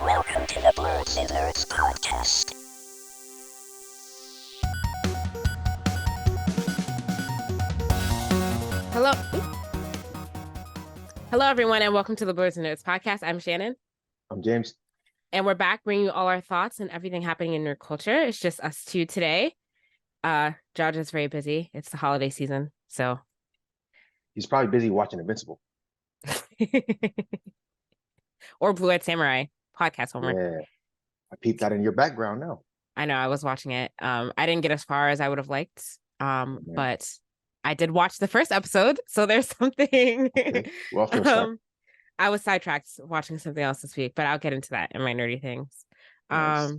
Welcome to the Blerdsnerds podcast. Hello. Hello, everyone, and welcome to the Blerdsnerds podcast. I'm Shannon. I'm James. And we're back bringing you all our thoughts and everything happening in your culture. It's just us two today. George is very busy. It's the holiday season, so. He's probably busy watching Invincible. Or Blue Eyed Samurai podcast homework. Yeah. I peeped that in your background now. I know, I was watching it. I didn't get as far as I would have liked. But I did watch the first episode, so there's something. Okay. Well, off to a start. I was sidetracked watching something else this week, but I'll get into that in my nerdy things. Nice.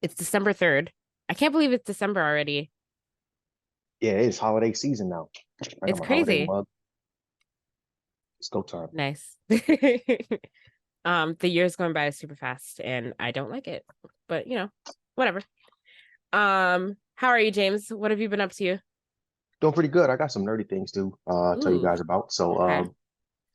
It's December 3rd. I can't believe it's December already. Yeah, it is holiday season now. It's crazy. It's go time. Nice. The year's going by super fast, and I don't like it. But whatever. How are you, James? What have you been up to? Doing pretty good. I got some nerdy things to tell you guys about. So Okay.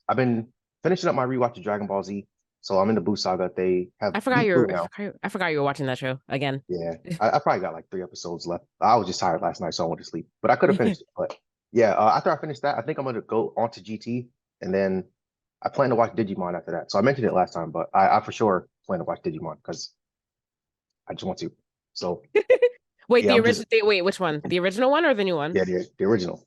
I've been finishing up my rewatch of Dragon Ball Z. So I'm in the Buu saga. They have I forgot Buu you were now. I forgot you were watching that show again. Yeah, I probably got like 3 episodes left. I was just tired last night, so I went to sleep. But I could have finished it. But yeah, after I finish that, I think I'm going to go on to GT, and then I plan to watch Digimon after that. So I mentioned it last time, but I for sure plan to watch Digimon because I just want to. So Wait, yeah, the original. Wait, which one? The original one or the new one? yeah, the original,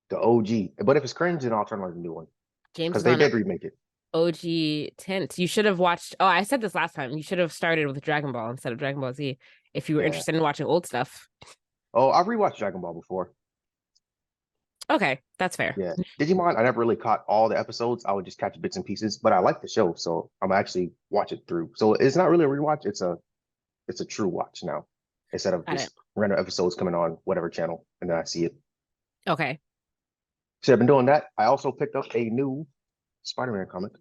the OG. But if it's cringe, then I'll turn on the new one James because is they on did remake it. OG tint. You should have watched. Oh, I said this last time. You should have started with Dragon Ball instead of Dragon Ball Z if you were Yeah. interested in watching old stuff. Oh, I've rewatched Dragon Ball before. Okay, that's fair. Yeah, Digimon, I never really caught all the episodes. I would just catch bits and pieces, but I like the show, so I'm actually watch it through. So it's not really a rewatch; it's a true watch now, instead of Got just random episodes coming on whatever channel and then I see it. Okay. So I've been doing that. I also picked up a new Spider-Man comic,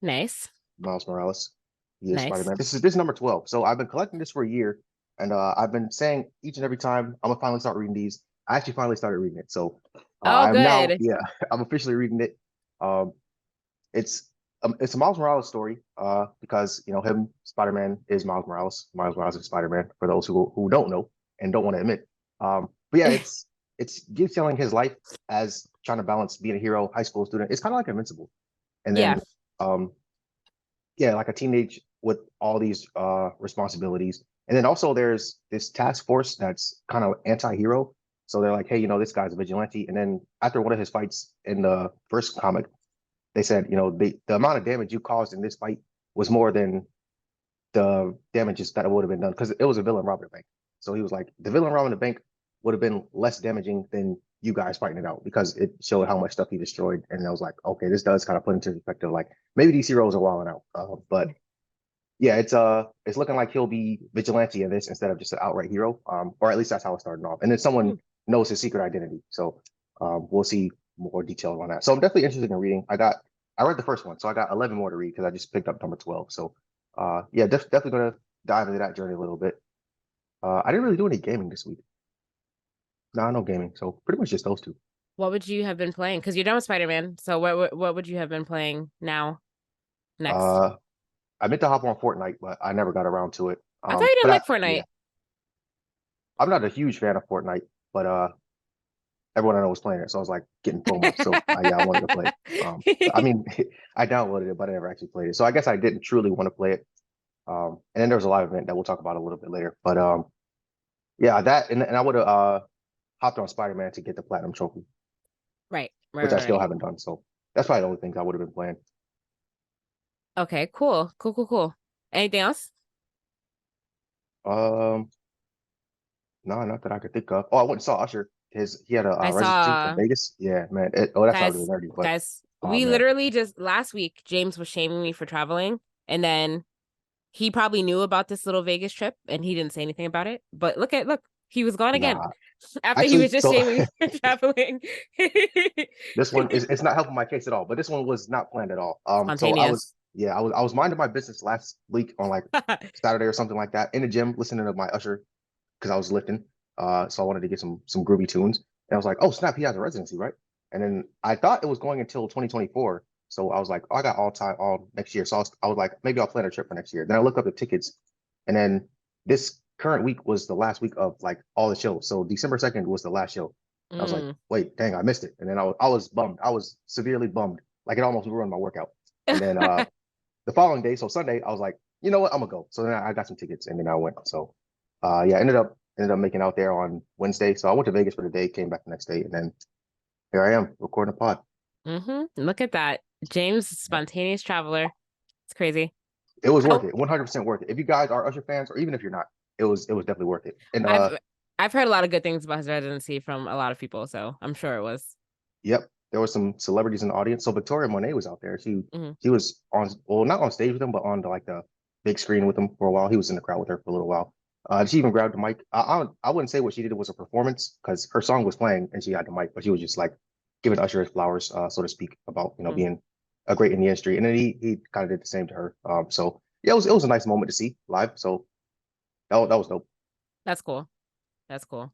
Nice. Miles Morales. He is Nice. Spider-Man. This is number 12. So I've been collecting this for a year, and I've been saying each and every time I'm gonna finally start reading these. I actually finally started reading it. So I'm now, good. yeah, I'm officially reading it. It's a Miles Morales story, because him, Spider-Man is Miles Morales. Miles Morales is Spider-Man, for those who don't know and don't want to admit. But yeah, it's detailing his life as trying to balance being a hero, high school student. It's kind of like Invincible. And then like a teenage with all these responsibilities. And then also there's this task force that's kind of anti-hero. So they're like, hey, this guy's a vigilante. And then after one of his fights in the first comic, they said, the amount of damage you caused in this fight was more than the damages that would have been done, because it was a villain robbing a bank. So he was like, the villain robbing the bank would have been less damaging than you guys fighting it out, because it showed how much stuff he destroyed. And I was like, okay, this does kind of put into perspective, like maybe these heroes are wilding out. But yeah, it's looking like he'll be vigilante in this instead of just an outright hero. Or at least that's how it started off. And then someone knows his secret identity. So we'll see more details on that. So I'm definitely interested in reading. I read the first one, so I got 11 more to read because I just picked up number 12. So yeah, definitely gonna dive into that journey a little bit. I didn't really do any gaming this week. No gaming. So pretty much just those two. What would you have been playing? Because you're done with Spider-Man. So what would you have been playing now? Next. I meant to hop on Fortnite, but I never got around to it. I thought you didn't like Fortnite. Yeah. I'm not a huge fan of Fortnite, but everyone I know was playing it, so I was like getting FOMO. So I wanted to play it. I mean, I downloaded it, but I never actually played it. So I guess I didn't truly want to play it. And then there was a live event that we'll talk about a little bit later. But yeah, that and I would have hopped on Spider-Man to get the platinum trophy, Right. which I still haven't done. So that's probably the only things I would have been playing. Okay, cool. Anything else? No, not that I could think of. Oh, I went and saw Usher. He had a residency in Vegas. Yeah, man. That's not really nerdy, but guys, we literally just last week, James was shaming me for traveling, and then he probably knew about this little Vegas trip, and he didn't say anything about it. But look, he was gone again after he was just shaming me for traveling. This one it's not helping my case at all. But this one was not planned at all. Spontaneous. So I was minding my business last week on like Saturday or something like that in the gym, listening to my Usher because I was lifting. So I wanted to get some groovy tunes. And I was like, oh snap, he has a residency, right? And then I thought it was going until 2024. So I was like, oh, I got all next year. So I was like, maybe I'll plan a trip for next year. Then I looked up the tickets, and then this current week was the last week of like all the shows. So December 2nd was the last show. I was like, wait, dang, I missed it. And then I was bummed. I was severely bummed. Like it almost ruined my workout. And then the following day, so Sunday, I was like, you know what, I'm gonna go. So then I got some tickets and then I went. So yeah, ended up making out there on Wednesday. So I went to Vegas for the day, came back the next day, and then here I am recording a pod. Look at that. James, spontaneous traveler. It's crazy. It was worth it, 100% worth it. If you guys are Usher fans, or even if you're not, it was definitely worth it. And I've heard a lot of good things about his residency from a lot of people, so I'm sure it was. Yep, there were some celebrities in the audience. So Victoria Monet was out there. She was on, well, not on stage with him, but on the big screen with him for a while. He was in the crowd with her for a little while. She even grabbed the mic. I wouldn't say what she did was a performance because her song was playing and she had the mic, but she was just like giving Usher his flowers, so to speak, about being a great in the industry. And then he kind of did the same to her. So yeah, it was a nice moment to see live. So that was dope. That's cool. That's cool.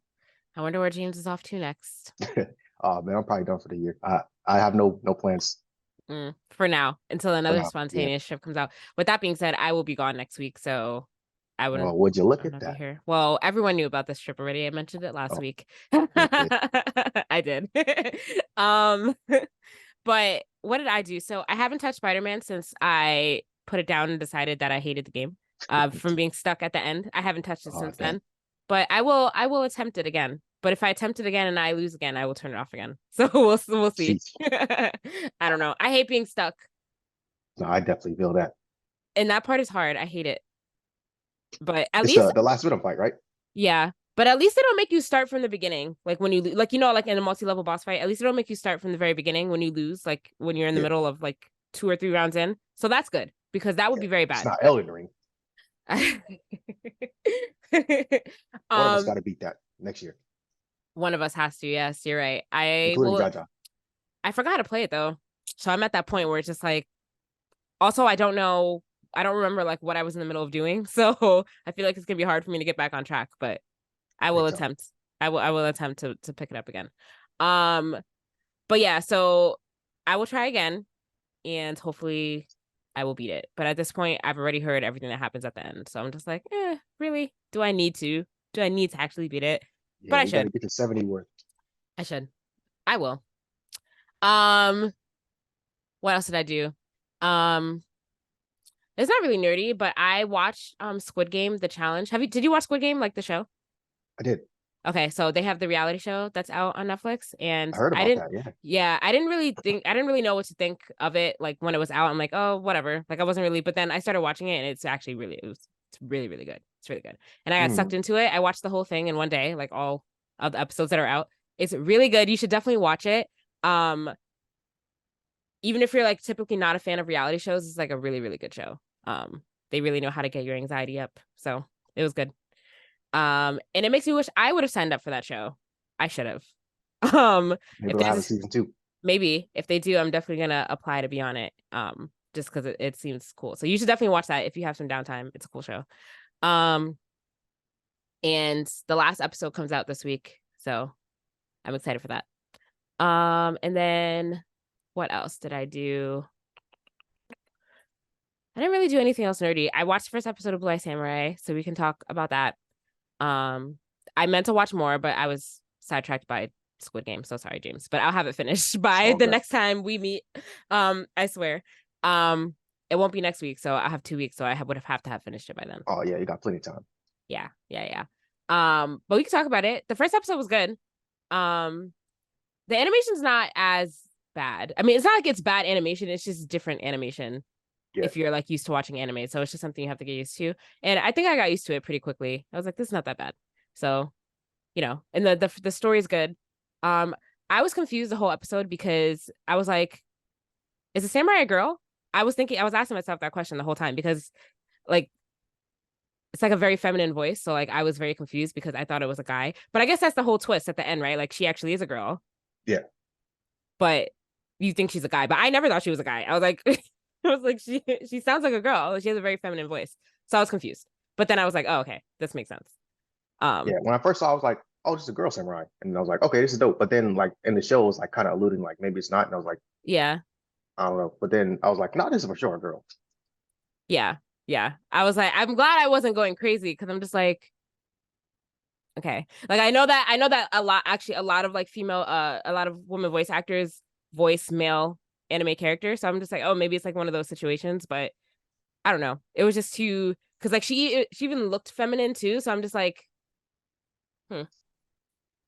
I wonder where James is off to next. Man, I'm probably done for the year. I have no plans for now until another spontaneous trip comes out. With that being said, I will be gone next week, so I wouldn't. Well, would you look at that? Here. Well, everyone knew about this trip already. I mentioned it last week. I did. But what did I do? So I haven't touched Spider-Man since I put it down and decided that I hated the game. From being stuck at the end. I haven't touched it since then. But I will attempt it again. But if I attempt it again and I lose again, I will turn it off again. So we'll see. I don't know. I hate being stuck. No, I definitely feel that. And that part is hard. I hate it. But at least the last Venom fight, right? Yeah. But at least they don't make you start from the beginning. Like when you like in a multi-level boss fight, at least they don't make you start from the very beginning when you lose, like when you're in the middle of like 2 or 3 rounds in. So that's good because that would be very bad. It's not Elden Ring. One of us got to beat that next year. One of us has to. Yes, you're right. Including Jaja. I forgot how to play it though, so I'm at that point where it's just like. Also, I don't remember like what I was in the middle of doing, so I feel like it's gonna be hard for me to get back on track. But I will attempt. I will attempt to pick it up again. But yeah, so I will try again, and hopefully I will beat it. But at this point, I've already heard everything that happens at the end. So I'm just like, really? Do I need to? Do I need to actually beat it? Yeah, but I should. Get to 70 worth. I should. I will. What else did I do? It's not really nerdy, but I watched Squid Game, the challenge. Did you watch Squid Game, like the show? I did. Okay, so they have the reality show that's out on Netflix, and I heard about that. Yeah, I didn't really know what to think of it. Like when it was out, I'm like, oh, whatever. Like I wasn't really, but then I started watching it, and it's actually it's really, really good. It's really good, and I got sucked into it. I watched the whole thing in one day, like all of the episodes that are out. It's really good. You should definitely watch it. Even if you're like typically not a fan of reality shows, it's like a really, really good show. They really know how to get your anxiety up, so it was good. And it makes me wish I would have signed up for that show. I should have. Maybe we'll have a season 2. Maybe if they do, I'm definitely gonna apply to be on it. Just because it seems cool. So you should definitely watch that if you have some downtime. It's a cool show. And the last episode comes out this week, so I'm excited for that. And then what else did I do? I didn't really do anything else nerdy. I watched the first episode of Blue Eye Samurai, so we can talk about that. I meant to watch more, but I was sidetracked by Squid Game. So sorry, James, but I'll have it finished by the next time we meet. I swear. It won't be next week, so I have 2 weeks, so I would have to have finished it by then. Oh yeah, you got plenty of time. Yeah. But we can talk about it. The first episode was good. The animation's not as bad. I mean, it's not like it's bad animation. It's just different animation. Yeah. If you're like used to watching anime, so it's just something you have to get used to. And I think I got used to it pretty quickly. I was like, this is not that bad. So, and the story is good. I was confused the whole episode because I was like, is a samurai a girl? I was asking myself that question the whole time because like it's like a very feminine voice. So like I was very confused because I thought it was a guy. But I guess that's the whole twist at the end, right? Like she actually is a girl. Yeah. But you think she's a guy. But I never thought she was a guy. I was like she sounds like a girl. She has a very feminine voice. So I was confused. But then I was like, oh, okay, this makes sense. Yeah, when I first saw it, I was like, oh, just a girl samurai. And I was like, okay, this is dope. But then like in the show, it was like kind of alluding like maybe it's not. And I was like, yeah. I don't know. But then I was like, no, this is for sure, girl. Yeah. I was like, I'm glad I wasn't going crazy because I'm just like, okay. Like I know that a lot of like female a lot of women voice actors voice male anime characters. So I'm just like, oh, maybe it's like one of those situations, but I don't know. It was just too because like she even looked feminine too. So I'm just like,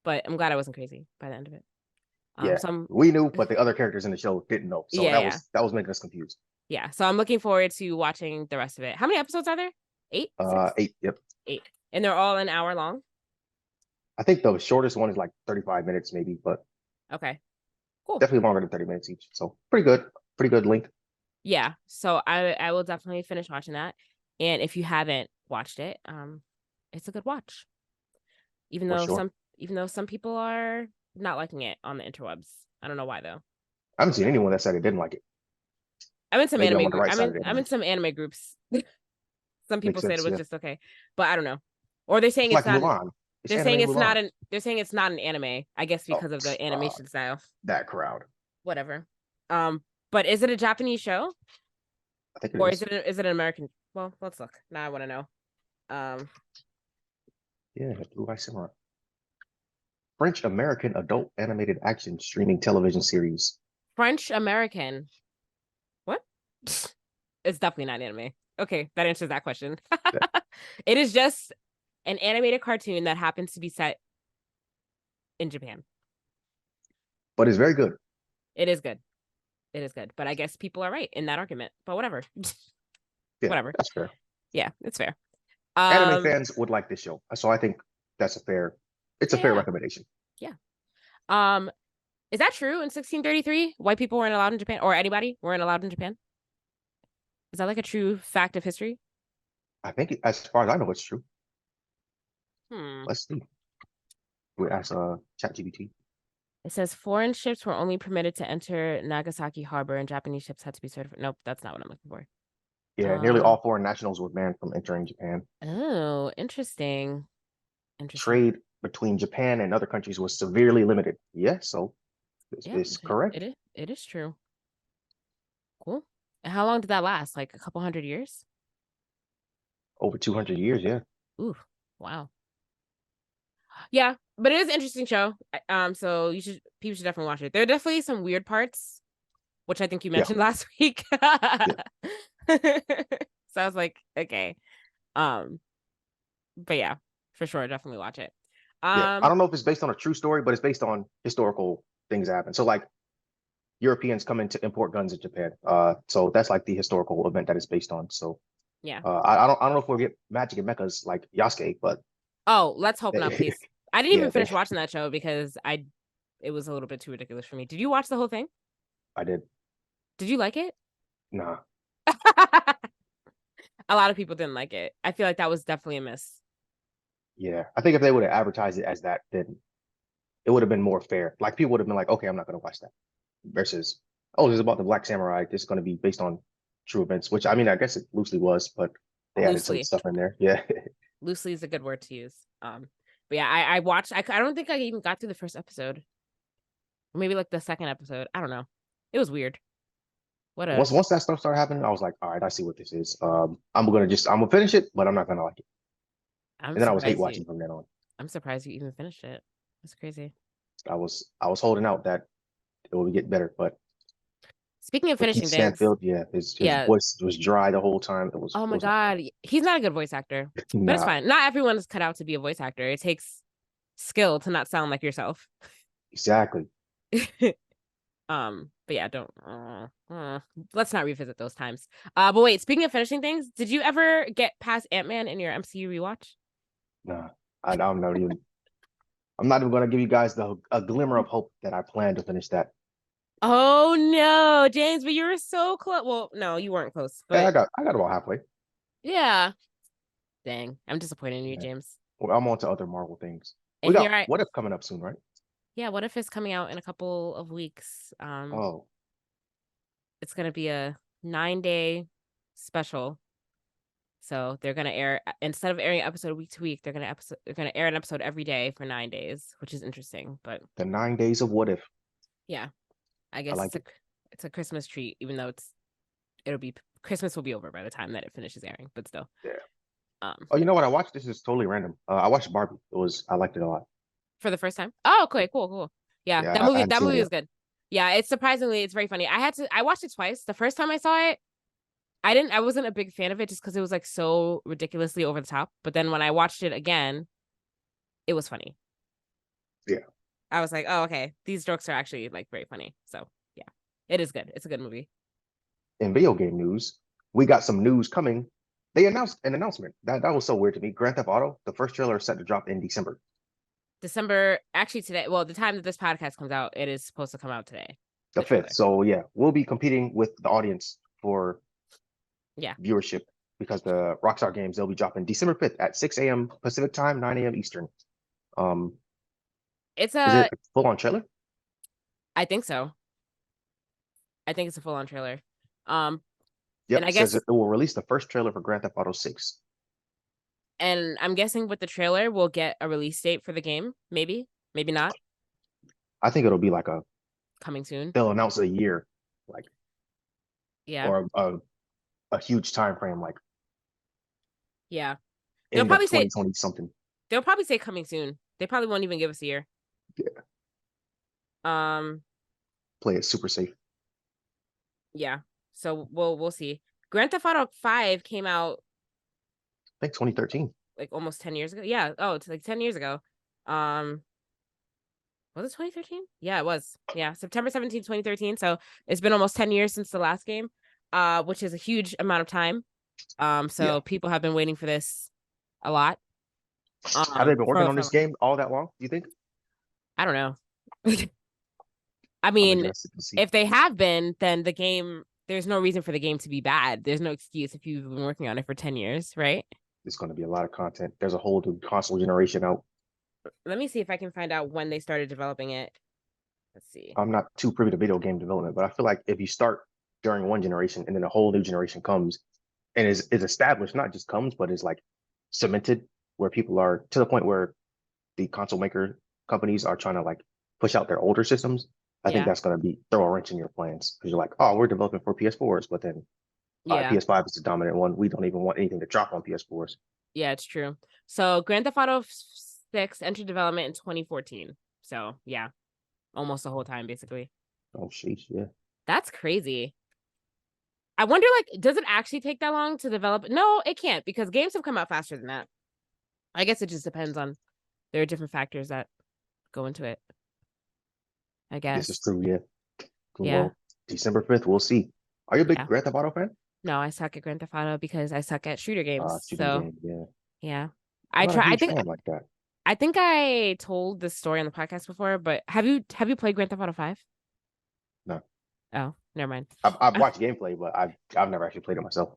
But I'm glad I wasn't crazy by the end of it. Yeah, So we knew, but the other characters in the show didn't know. So yeah. that was making us confused. Yeah. So I'm looking forward to watching the rest of it. How many episodes are there? 8? 6? 8. Yep. 8. And they're all an hour long. I think the shortest one is like 35 minutes, maybe, but Okay. Cool. definitely longer than 30 minutes each. So pretty good length. Yeah. So I will definitely finish watching that. And if you haven't watched it, it's a good watch. Even For though sure. some people are not liking it on the interwebs. I don't know why though. I haven't seen anyone that said it didn't like it. I'm in some Maybe I'm anime on the right side of the I'm in internet. some anime groups. Some people Makes said it sense, was yeah. just okay. But I don't know. Or they're saying It's it's like not Mulan. It's they're anime saying it's not Mulan. an anime, I guess Oh, because of the animation style. that crowd. Whatever. But is it a Japanese show? I think it Or is. is it an American? Well, let's look. Now I want to know. Yeah, Blue Eye Samurai. French American adult animated action streaming television series. French American. What? It's definitely not anime. Okay, that answers that question. It is just an animated cartoon that happens to be set in Japan. But it's very good. It is good. It is good. But I guess people are right in that argument. But whatever. Yeah, Whatever. that's fair. Yeah, it's fair. Anime fans would like this show. So I think it's a fair recommendation. Yeah. Is that true in 1633? White people weren't allowed in Japan, or anybody weren't allowed in Japan? Is that like a true fact of history? I think as far as I know, it's true. Hmm. Let's see. We ask ChatGPT. It says foreign ships were only permitted to enter Nagasaki Harbor, and Japanese ships had to be certified. Nope, that's not what I'm looking for. Yeah, nearly all foreign nationals were banned from entering Japan. Oh, interesting. Trade between Japan and other countries was severely limited. Yeah, so this is correct. It is true. Cool. And how long did that last? Like a couple hundred years? Over 200 years, yeah. Ooh, wow. Yeah, but it is an interesting show. So people should definitely watch it. There are definitely some weird parts, which I think you mentioned last week. So I was like, okay. But yeah, for sure, definitely watch it. Yeah, I don't know if it's based on a true story, but it's based on historical things that happen. So like Europeans come in to import guns in Japan. So that's like the historical event that it's based on. So yeah, I don't know if we'll get magic and mechas like Yasuke, but let's hope not, please. I didn't even finish watching that show because it was a little bit too ridiculous for me. Did you watch the whole thing? I did. Did you like it? Nah. A lot of people didn't like it. I feel like that was definitely a miss. Yeah, I think if they would have advertised it as that, then it would have been more fair. Like people would have been like, okay, I'm not going to watch that. Versus, oh, this is about the Black Samurai. This is going to be based on true events, which I mean, I guess it loosely was, but they added some stuff in there. Yeah. Loosely is a good word to use. But yeah, I watched. I don't think I even got through the first episode. Maybe like the second episode. I don't know. It was weird. Once that stuff started happening, I was like, all right, I see what this is. I'm gonna finish it, but I'm not gonna like it. And then I was hate watching from then on. I'm surprised you even finished it. That's crazy. I was holding out that it would get better, but speaking of finishing things, Stanfield, his voice was dry the whole time. It was. Oh my god, he's not a good voice actor, but it's fine. Not everyone is cut out to be a voice actor. It takes skill to not sound like yourself. Exactly. But yeah, don't. Let's not revisit those times. But wait, speaking of finishing things, did you ever get past Ant-Man in your MCU rewatch? Nah, I'm not even. I'm not even going to give you guys a glimmer of hope that I plan to finish that. Oh no, James, but you were so close. Well, no, you weren't close. But yeah, I got about halfway. Yeah. Dang, I'm disappointed in you, James. Well, I'm on to other Marvel things. And we got What If coming up soon, right? Yeah, What If is coming out in a couple of weeks. It's gonna be a 9-day special. So they're gonna air, instead of airing an episode week to week, they're gonna air an episode every day for 9 days, which is interesting. But the 9 days of What If. Yeah, I guess It's a Christmas treat, even though Christmas will be over by the time that it finishes airing, but still. Yeah. Um, Oh, you know what I watched? This is totally random. I watched Barbie. I liked it a lot. for the first time. Oh, okay, cool. Yeah, Yeah, I hadn't that seen it movie yet. was good. Yeah, it's very funny. I watched it twice. The first time I saw it, I wasn't a big fan of it just because it was like so ridiculously over the top. But then when I watched it again, it was funny. Yeah. I was like, oh, okay, these jokes are actually like very funny. So yeah, it is good. It's a good movie. In video game news, we got some news coming. They announced an announcement. That was so weird to me. Grand Theft Auto, the first trailer is set to drop in December. December, actually today. Well, the time that this podcast comes out, it is supposed to come out today. The trailer. 5th. So yeah, we'll be competing with the audience for viewership because the Rockstar games, they'll be dropping December 5th at 6 a.m. Pacific time, 9 a.m. Eastern. Is it a full-on trailer? I think so. I think it's a full-on trailer. Yep, and I says guess it will release the first trailer for Grand Theft Auto 6. And I'm guessing with the trailer, we'll get a release date for the game. Maybe not. I think it'll be like Coming soon. They'll announce a year, like or a huge time frame, like they'll probably say 2020 something. They'll probably say coming soon. They probably won't even give us a year. Yeah. Play it super safe. Yeah. So we'll see. Grand Theft Auto 5 came out I think 2013. Like almost 10 years ago. Yeah. Oh, it's like 10 years ago. Was it 2013? Yeah, it was. Yeah, September 17th, 2013. So it's been almost 10 years since the last game, which is a huge amount of time. So people have been waiting for this a lot. Have they been working on this game all that long, do you think? I don't know. I mean, if they have been, then the game, there's no reason for the game to be bad. There's no excuse if you've been working on it for 10 years, right? There's going to be a lot of content. There's a whole new console generation out. Let me see if I can find out when they started developing it. Let's see. I'm not too privy to video game development, but I feel like if you start during one generation and then a whole new generation comes and is established, not just comes, but is like cemented, where people are to the point where the console maker companies are trying to like push out their older systems. I think that's going to throw a wrench in your plans because you're like, oh, we're developing for PS4s, but then PS5 is the dominant one. We don't even want anything to drop on PS4s. Yeah, it's true. So Grand Theft Auto 6 entered development in 2014. So yeah, almost the whole time basically. Oh, sheesh, yeah. That's crazy. I wonder, like, does it actually take that long to develop? No, it can't, because games have come out faster than that. I guess it just depends on, there are different factors that go into it. I guess. This is true, yeah. Yeah. Well, December 5th, we'll see. Are you a big Grand Theft Auto fan? No, I suck at Grand Theft Auto because I suck at shooter games. Yeah. I think like that. I think I told this story on the podcast before, but have you played Grand Theft Auto 5? No. Oh, never mind. I've watched gameplay, but I've never actually played it myself.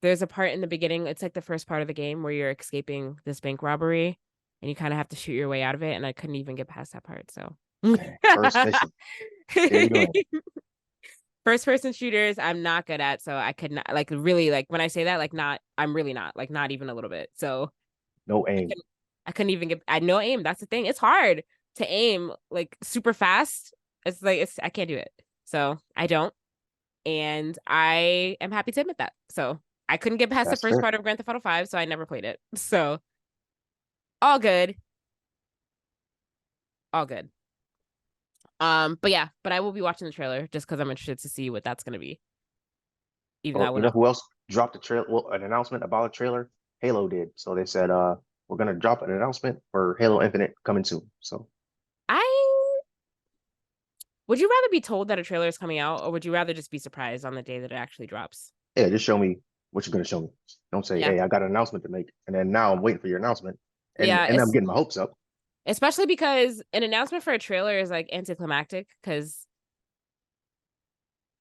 There's a part in the beginning, it's like the first part of the game where you're escaping this bank robbery and you kind of have to shoot your way out of it, and I couldn't even get past that part, so. First mission. First person shooters I'm not good at, so I could not, like, really, like, when I say that, like, I'm really not, like, not even a little bit. So no aim. I couldn't even I no aim. That's the thing. It's hard to aim like super fast. It's like I can't do it. So I don't. And I am happy to admit that. So I couldn't get past the first part of Grand Theft Auto 5, so I never played it. So all good. All good. But I will be watching the trailer just because I'm interested to see what that's gonna be. Even though you know who else dropped a trailer? Well, an announcement about a trailer? Halo did. So they said we're gonna drop an announcement for Halo Infinite coming soon. So would you rather be told that a trailer is coming out, or would you rather just be surprised on the day that it actually drops? Yeah, just show me what you're gonna show me. Don't say, hey, I got an announcement to make, and then now I'm waiting for your announcement. And I'm getting my hopes up. Especially because an announcement for a trailer is like anticlimactic, because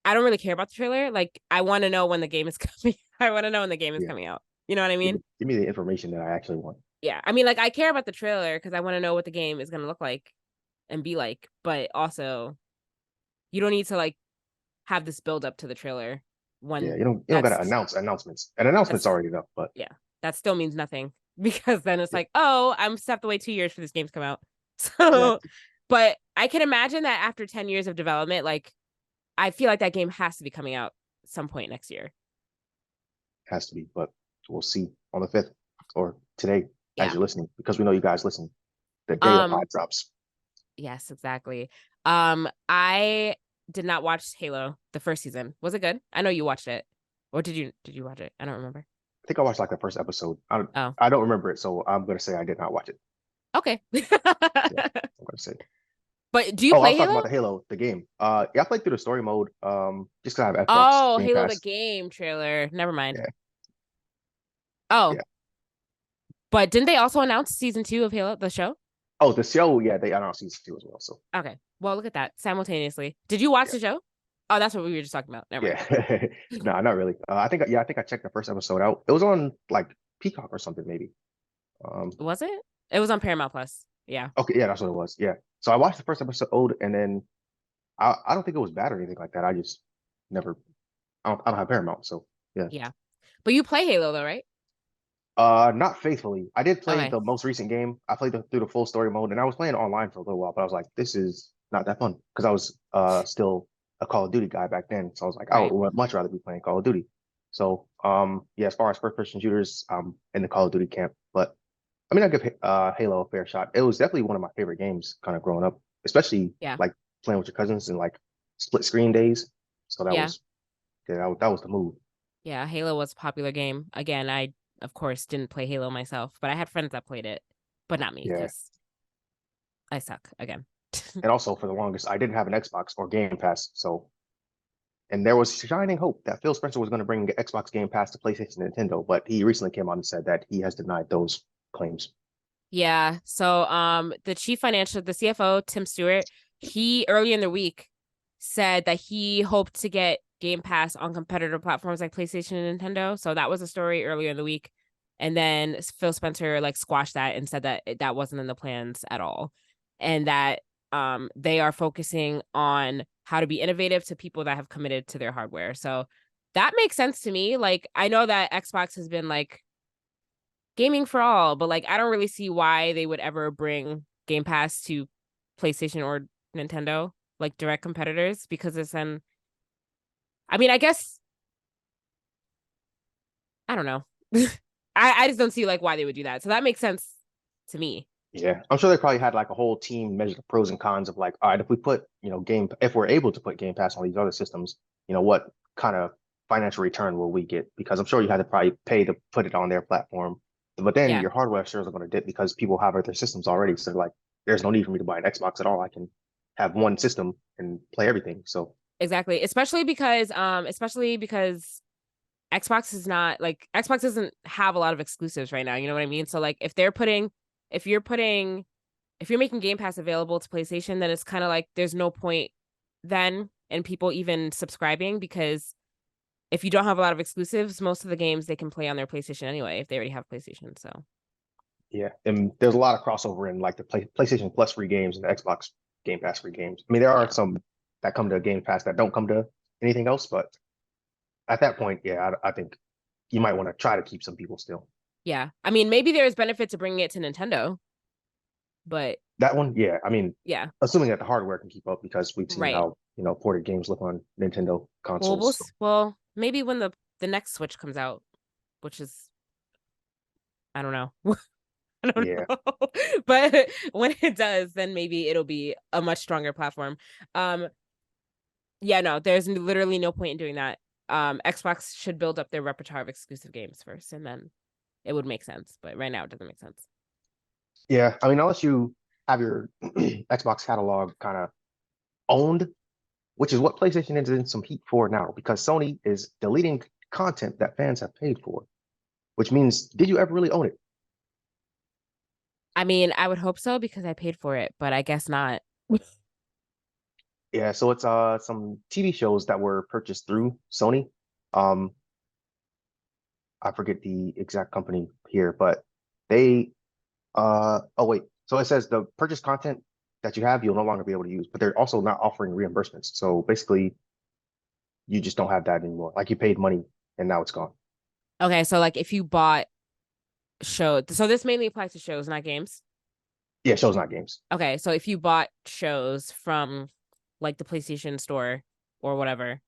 I don't really care about the trailer. Like, I want to know when the game is coming. I want to know when the game is coming out. You know what I mean? Give me the information that I actually want. Yeah. I mean, like, I care about the trailer because I want to know what the game is going to look like and be like, but also you don't need to like have this build up to the trailer when you don't gotta announce announcements. An announcement's already enough, but that still means nothing, because then it's like, oh, I'm just have to wait 2 years for this game to come out. So but I can imagine that after 10 years of development, like I feel like that game has to be coming out some point next year. Has to be, but we'll see on the 5th or today as Yeah. you're listening, because we know you guys listen the day the pod drops. Yes, exactly. I did not watch Halo the first season. Was it good? I know you watched it. Or did you watch it? I don't remember. I think I watched like the first episode. Oh. I don't remember it, so I'm gonna say I did not watch it. Okay. Yeah, I'm gonna say. But do you I play was talking Halo? about the Halo, the game. Yeah, I played through the story mode. Just 'cause I have Xbox Oh, Game Halo the Pass. game trailer. Never mind. Yeah, Oh, yeah. but didn't they also announce season 2 of Halo, the show? Oh, the show, yeah, they announced season 2 as well. So Okay. Well, look at that simultaneously. Did you watch yeah, the show? Oh, that's what we were just talking about. Never mind. yeah. No, not really. I think I checked the first episode out. It was on like Peacock or something, maybe. Was it? It was on Paramount Plus. Yeah. Okay, yeah, that's what it was. Yeah. So I watched the first episode, and then I don't think it was bad or anything like that. I just never. I don't have Paramount, so yeah. Yeah. But you play Halo though, right? Not faithfully. I did play Okay. the most recent game. I played through the full story mode, and I was playing online for a little while, but I was like, this is not that fun because I was still a Call of Duty guy back then. So I was like, I Right. would much rather be playing Call of Duty. So yeah, as far as first person shooters, in the Call of Duty camp. But I mean, I give Halo a fair shot. It was definitely one of my favorite games, kind of growing up, especially Yeah. like playing with your cousins and like split screen days. So that Yeah. was that was the move. Yeah. Halo was a popular game. Again, I of course didn't play Halo myself, but I had friends that played it, but not me Yeah. because I suck again. And also for the longest, I didn't have an Xbox or Game Pass. So, and there was shining hope that Phil Spencer was going to bring Xbox Game Pass to PlayStation and Nintendo, but he recently came on and said that he has denied those claims. Yeah. So the CFO, Tim Stewart, he earlier in the week said that he hoped to get Game Pass on competitor platforms like PlayStation and Nintendo. So that was a story earlier in the week. And then Phil Spencer like squashed that and said that that wasn't in the plans at all. And that they are focusing on how to be innovative to people that have committed to their hardware. So that makes sense to me. Like I know that Xbox has been like gaming for all, but like I don't really see why they would ever bring Game Pass to PlayStation or Nintendo, like direct competitors, because it's then I mean, I guess I don't know. I just don't see like why they would do that. So that makes sense to me. Yeah, I'm sure they probably had like a whole team measure the pros and cons of like, all right, if we put, if we're able to put Game Pass on these other systems, what kind of financial return will we get? Because I'm sure you had to probably pay to put it on their platform, but then Yeah, your hardware shares are going to dip because people have other systems already. So like, there's no need for me to buy an Xbox at all. I can have one system and play everything. So exactly. Especially because Xbox is not like Xbox doesn't have a lot of exclusives right now. You know what I mean? So like if you're making Game Pass available to PlayStation, then it's kind of like there's no point then in people even subscribing, because if you don't have a lot of exclusives, most of the games they can play on their PlayStation anyway if they already have PlayStation. So yeah, and there's a lot of crossover in like the PlayStation Plus free games and the Xbox Game Pass free games. I mean, there are yeah, some that come to Game Pass that don't come to anything else, but at that point, yeah, I think you might want to try to keep some people still. yeah. I mean, maybe there's benefit to bringing it to Nintendo, but That one, yeah. I mean, yeah, assuming that the hardware can keep up, because we've seen right. how ported games look on Nintendo Well, consoles. So, well maybe when the next Switch comes out, which is I don't know. I don't yeah, know. But when it does, then maybe it'll be a much stronger platform. Yeah, no, there's literally no point in doing that. Xbox should build up their repertoire of exclusive games first, and then it would make sense. But right now, it doesn't make sense. yeah. I mean, unless you have your Xbox catalog kind of owned, which is what PlayStation is in some heat for now, because Sony is deleting content that fans have paid for, which means, did you ever really own it? I mean, I would hope so because I paid for it, but I guess not. Yeah, so it's some TV shows that were purchased through Sony. Um, I forget the exact company here, but they oh wait. So it says the purchase content that you have, you'll no longer be able to use, but they're also not offering reimbursements. So basically, you just don't have that anymore. Like you paid money and now it's gone. Okay, so like if you bought shows, so this mainly applies to shows, not games. Yeah, shows, not games. Okay, so if you bought shows from like the PlayStation Store or whatever,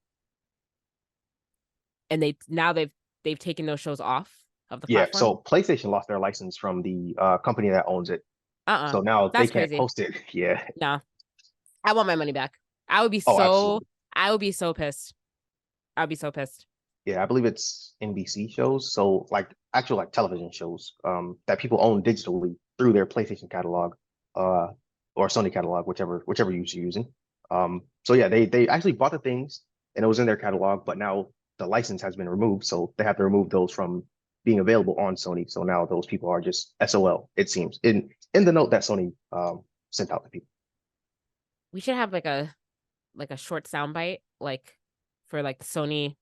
and they've taken those shows off of the Yeah, platform. so PlayStation lost their license from the company that owns it. So now they That's can't crazy. post it. Yeah. No, I want my money back. I would be Oh, so absolutely. I would be so pissed. I'd be so pissed. Yeah, I believe it's NBC shows. So like actual like television shows that people own digitally through their PlayStation catalog uh or Sony catalog, whichever you're using. So yeah, they actually bought the things and it was in their catalog, but now the license has been removed, so they have to remove those from being available on Sony. So now those people are just SOL, it seems, in the note that Sony sent out to people. We should have like a short soundbite like for like Sony's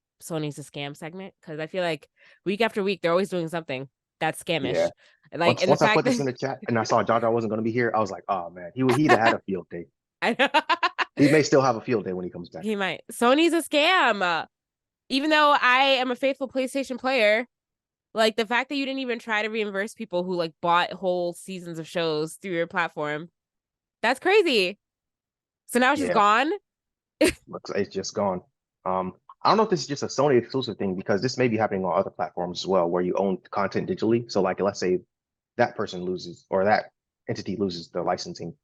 a scam segment, because I feel like week after week they're always doing something that's Yeah. scamish. Like, and the Once I fact put this that in the chat and I saw Jar Jar wasn't going to be here, I was like, oh man, he'd have had a field day. I know. He may still have a field day when he comes back. He might. Sony's a scam. Even though I am a faithful PlayStation player, like the fact that you didn't even try to reimburse people who like bought whole seasons of shows through your platform, that's crazy. So now it's just Yeah, gone. looks like it's just gone. I don't know if this is just a Sony exclusive thing because this may be happening on other platforms as well, where you own content digitally. So like, let's say that person loses or that entity loses the licensing,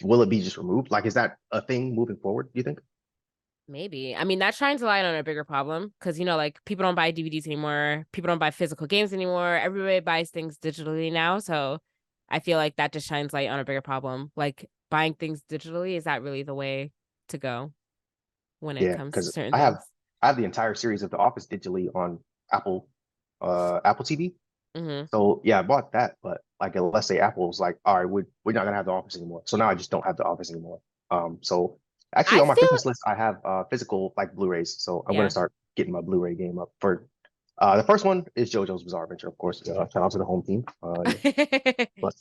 will it be just removed? Like, is that a thing moving forward, do you think? Maybe. I mean, that shines a light on a bigger problem because, like, people don't buy DVDs anymore. People don't buy physical games anymore. Everybody buys things digitally now. So I feel like that just shines light on a bigger problem. Like, buying things digitally, is that really the way to go when it Yeah, comes to because certain I have things? I have the entire series of The Office digitally on Apple Apple TV. Mm-hmm. So yeah, I bought that, but like let's say Apple's like, all right, we're not gonna have The Office anymore. So now I just don't have The Office anymore. So actually I on my feel, Christmas list, I have physical like Blu-rays. So I'm gonna yeah. start getting my Blu-ray game up for the first one is JoJo's Bizarre Adventure, of course. Shout out to the home team. But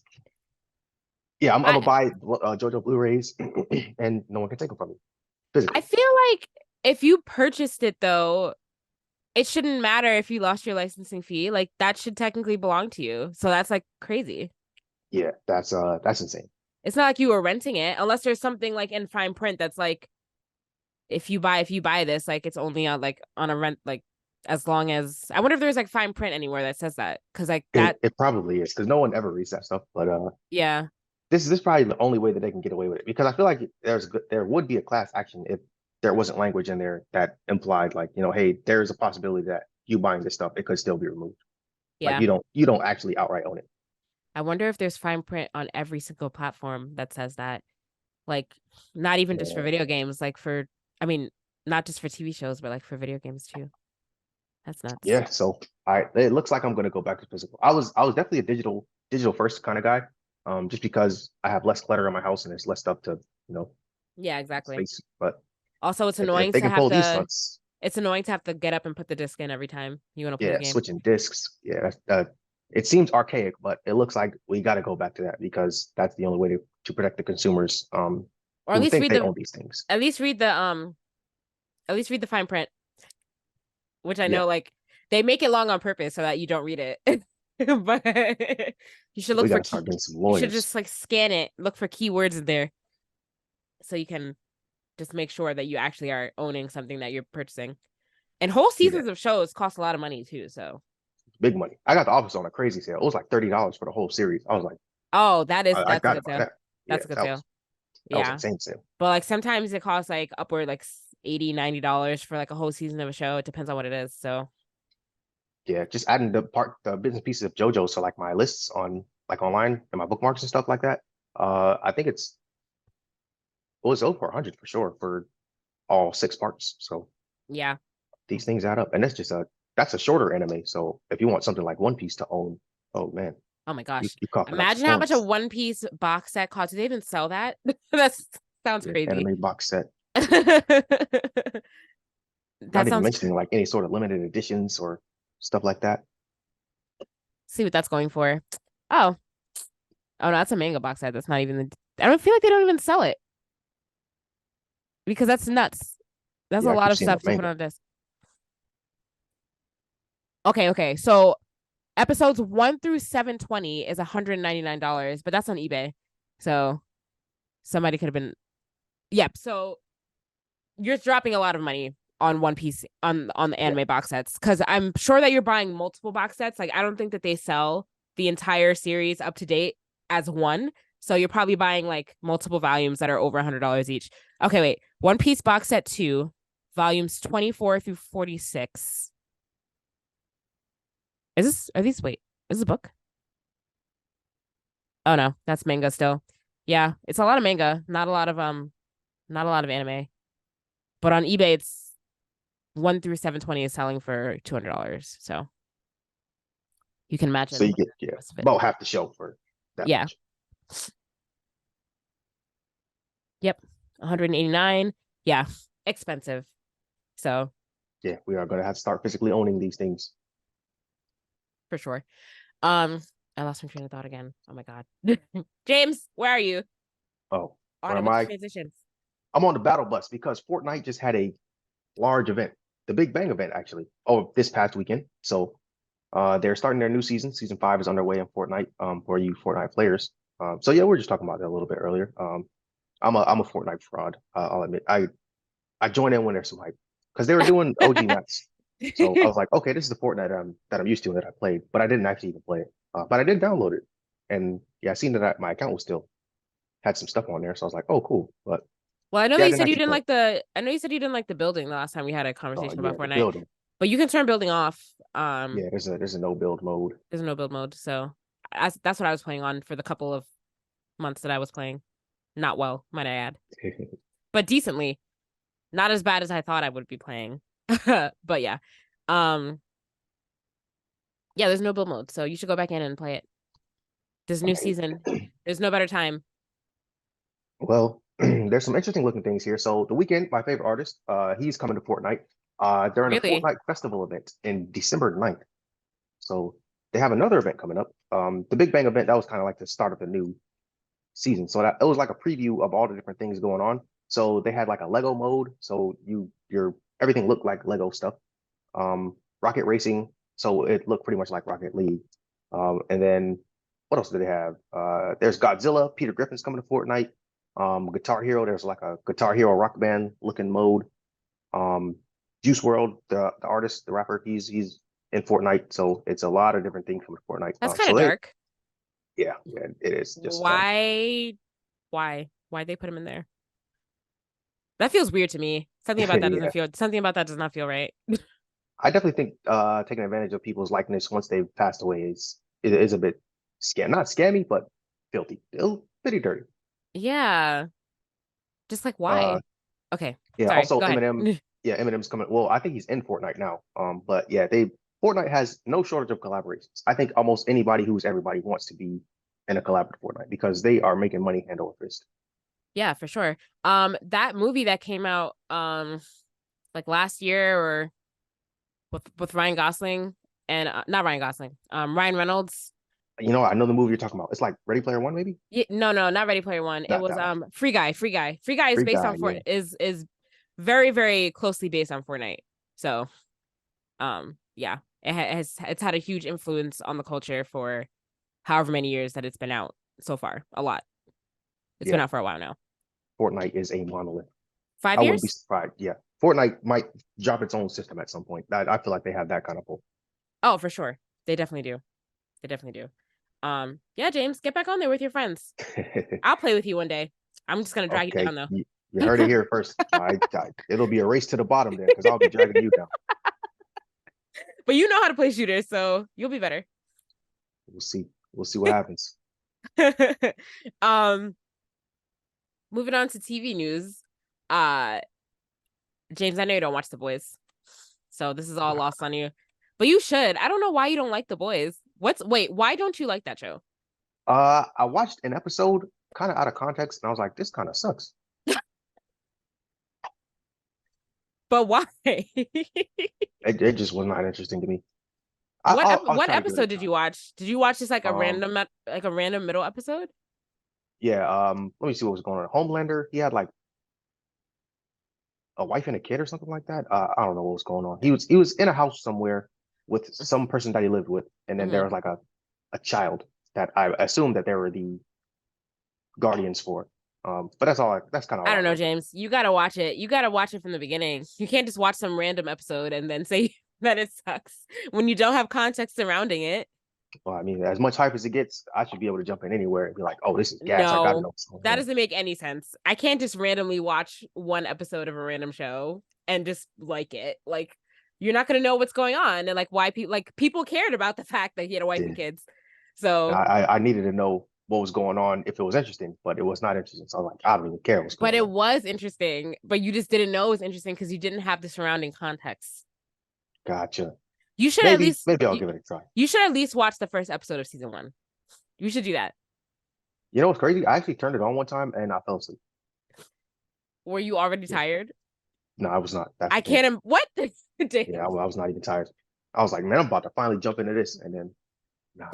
yeah, I'm I gonna buy JoJo Blu-rays and no one can take them from me I physically. feel like if you purchased it though, it shouldn't matter if you lost your licensing fee. Like, that should technically belong to you. So that's like crazy. Yeah, that's insane. It's not like you were renting it, unless there's something like in fine print that's like, if you buy this, like it's only on like on a rent, like as long as, I wonder if there's like fine print anywhere that says that, because like that, It probably is because no one ever reads that stuff. But yeah, this is probably the only way that they can get away with it because I feel like there would be a class action if there wasn't language in there that implied like hey, there's a possibility that you buying this stuff it could still be removed. Like yeah. you don't actually outright own it. I wonder if there's fine print on every single platform that says that, like not even just for Yeah, video games, like for, I mean, not just for TV shows, but like for video games too. That's nuts. yeah. So it looks like I'm gonna go back to physical. I was definitely a digital first kind of guy. Just because I have less clutter in my house and there's less stuff to Yeah, exactly. space. But Also, it's if annoying they to can have pull these to, stunts, it's annoying to have to get up and put the disc in every time you want to play a yeah, game. switching discs, yeah, it seems archaic, but it looks like we got to go back to that because that's the only way to protect the consumers Or who think they own these things. at least read the at least read the fine print, which I Yeah, know like they make it long on purpose so that you don't read it. But you should look we got for to start getting some you should lawyers. just like scan it, look for keywords in there so you can just make sure that you actually are owning something that you're purchasing. And whole Yeah, seasons of shows cost a lot of money too, so big money. I got The Office on a crazy sale. It was like $30 for the whole series. I was like, oh, I that's a got to good buy sale. that. Yeah, That's a good sale. that was Yeah. insane sale. But like sometimes it costs like upward like $80-$90 for like a whole season of a show. It depends on what it is. So Yeah, just adding the business pieces of JoJo to like my lists on like online and my bookmarks and stuff like that. I think it was over 100 for sure for all 6 parts. So yeah. these things add up, and that's a shorter anime. So if you want something like One Piece to own, oh man, Oh my gosh. you coughing up Imagine how much a storms. One Piece box set costs. Do they even sell that? That sounds Yeah, crazy. anime box set. Not That even sounds mentioning like any sort of limited editions or stuff like that. see what that's going for. Oh. Oh no, that's a manga box set. That's not even I don't feel like they don't even sell it because that's nuts. That's a Yeah, I lot keep of seeing the stuff to put manga. on a disc. Okay. So episodes 1 through 720 is $199, but that's on eBay. So somebody could have been, yep. So you're dropping a lot of money on One Piece on the anime box sets, because I'm sure that you're buying multiple box sets. Like, I don't think that they sell the entire series up to date as one. So you're probably buying like multiple volumes that are over $100 each. Okay, wait. One Piece box set 2, volumes 24 through 46. Is this a book? Oh no, that's manga still. Yeah, it's a lot of manga, not a lot of anime. But on eBay it's 1 through 720 is selling for $200. So you can imagine. So you get about half the show for that much. Yep. 189. Yeah. Expensive. So yeah, we are gonna have to start physically owning these things. For sure. I lost my train of thought again. Oh my god. James, where are you? Oh, where am I? Transitions. I'm on the battle bus because Fortnite just had a large event, the Big Bang event, actually. Oh, this past weekend. So they're starting their new season. Season 5 is underway in Fortnite, for you Fortnite players. So yeah, we were just talking about that a little bit earlier. I'm a Fortnite fraud. I'll admit. I joined in when there's some hype because they were doing OG maps. So I was like, okay, this is the Fortnite that I'm used to and that I played, but I didn't actually even play it. But I did download it, and yeah, I seen that my account was still had some stuff on there. So I was like, oh, cool. But well, I know yeah, that I you didn't said you actually didn't play it. like the. I know you said you didn't like the building the last time we had a Oh conversation yeah, about the Fortnite. building. But you can turn building off. Yeah, there's a no build mode. There's no build mode, so that's what I was playing on for the couple of months that I was playing. Not well, might I add, but decently. Not as bad as I thought I would be playing. But yeah. Yeah, there's no build mode, so you should go back in and play it. This new season, there's no better time. Well, there's some interesting looking things here. So the Weeknd, my favorite artist, he's coming to Fortnite during a Really? Fortnite festival event in December 9th. So they have another event coming up. The Big Bang event, that was kind of like the start of the new season. So that it was like a preview of all the different things going on. So they had like a Lego mode. So your everything looked like Lego stuff. Rocket racing. So it looked pretty much like Rocket League. And then what else do they have? There's Godzilla. Peter Griffin's coming to Fortnite. Guitar Hero. There's like a Guitar Hero rock band looking mode. Juice World, the artist, the rapper, he's in Fortnite. So it's a lot of different things coming to Fortnite. That's kind of dark. Yeah, it is. Just why they put him in there? That feels weird to me. Something about that does not feel right. I definitely think taking advantage of people's likeness once they've passed away is a bit not scammy, but filthy. Pretty dirty. Yeah. Just like why? Okay. Yeah, Sorry, also go ahead. Eminem. Yeah, Eminem's coming. Well, I think he's in Fortnite now. But yeah, Fortnite has no shortage of collaborations. I think almost anybody who's everybody wants to be in a collab with Fortnite because they are making money hand over fist. Yeah, for sure. That movie that came out like last year or with Ryan Gosling and not Ryan Gosling, Ryan Reynolds. You know, I know the movie you're talking about. It's like Ready Player One, maybe? Yeah, no, not Ready Player One. It Not was that one. Free Guy. Free Guy is Free based Guy, on Fortnite. yeah. Is very, very closely based on Fortnite. So yeah, it's had a huge influence on the culture for however many years that it's been out so far. A lot. It's been out for a while now. Fortnite is a monolith. 5 I years? wouldn't be surprised. Yeah. Fortnite might drop its own system at some point. I feel like they have that kind of pull. Oh, for sure. They definitely do. Yeah, James, get back on there with your friends. I'll play with you one day. I'm just gonna drag you down though. You heard it here first. It'll be a race to the bottom there because I'll be dragging you down. But you know how to play shooters, so you'll be better. We'll see. We'll see what happens. Moving on to TV news. James, I know you don't watch The Boys, so this is all lost on you. But you should. I don't know why you don't like The Boys. Why don't you like that show? I watched an episode kind of out of context, and I was like, this kind of sucks. But why? It just was not interesting to me. What episode did you watch? Did you watch just like a random middle episode? Yeah. Let me see what was going on. Homelander, he had like a wife and a kid or something like that. I don't know what was going on. He was in a house somewhere with some person that he lived with, and then there was like a child that I assumed that they were the guardians for. But that's kind of all I I don't know, remember. James. You gotta watch it. You gotta watch it from the beginning. You can't just watch some random episode and then say that it sucks when you don't have context surrounding it. Well, I mean, as much hype as it gets, I should be able to jump in anywhere and be like, "Oh, this is gas. I gotta No, know what's going that on." doesn't make any sense. I can't just randomly watch one episode of a random show and just like it. Like, you're not gonna know what's going on and like why people cared about the fact that he had a wife Yeah. and kids. So, I needed to know what was going on if it was interesting, but it was not interesting. So I was like, I don't even care what's but going it on. was interesting, but you just didn't know it was interesting because you didn't have the surrounding context. Gotcha. You should at Maybe least maybe I'll you, give it a try. you should at least watch the first episode of season 1. You should do that. You know what's crazy? I actually turned it on one time and I fell asleep. Were you already Yeah. tired? No, I was not. That's I the thing. can't. What? Yeah, I was not even tired. I was like, man, I'm about to finally jump into this, and then nah.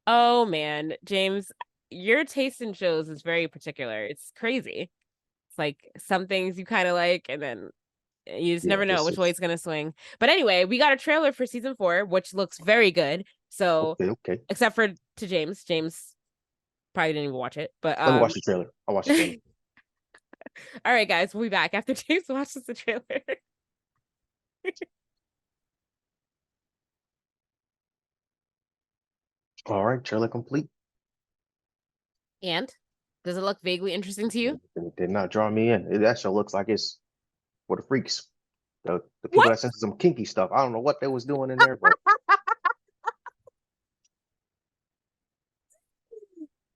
Oh man, James, your taste in shows is very particular. It's crazy. It's like some things you kind of like, and then you just Yeah, never know it's which way it's it's gonna swing. But anyway, we got a trailer for season 4, which looks very good. So, okay. except for to James, James probably didn't even watch it. But Let me watch the trailer. I'll watch the trailer. all right, guys, we'll be back after James watches the trailer. All right, trailer complete. And does it look vaguely interesting to you? It did not draw me in. That show looks like it's for the freaks, the people What? that sent some kinky stuff. I don't know what they was doing in there, but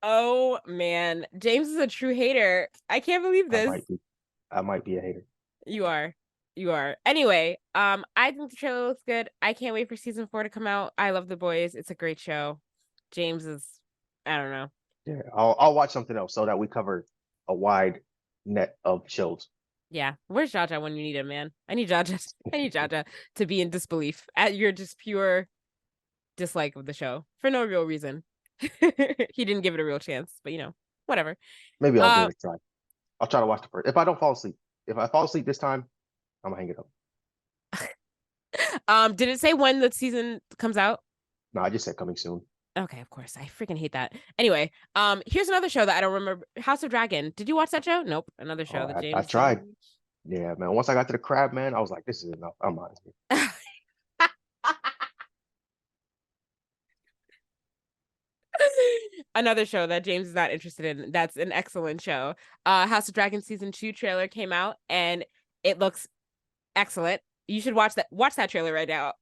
Oh man, James is a true hater. I can't believe I this. might be, I might be a hater. You are. You are. Anyway, I think the trailer looks good. I can't wait for season 4 to come out. I love The Boys. It's a great show. James is, I don't know. Yeah, I'll watch something else so that we cover a wide net of shows. Yeah. Where's Jaja when you need him, man? I need Jaja. I need Jaja to be in disbelief at your just pure dislike of the show for no real reason. He didn't give it a real chance, but whatever. Maybe I'll give it a try. I'll try to watch the first. If I don't fall asleep, if I fall asleep this time, I'm gonna hang it up. Did it say when the season comes out? No, I just said coming soon. Okay, of course. I freaking hate that. Anyway, here's another show that I don't remember. House of Dragon. Did you watch that show? Nope. Another show Oh, that I James tried. didn't Yeah, man. Once I got to the crab, man, I was like, this is enough. I'm out of here. watch. Another show that James is not interested in. That's an excellent show. House of Dragon season 2 trailer came out and it looks excellent. You should watch that trailer right now.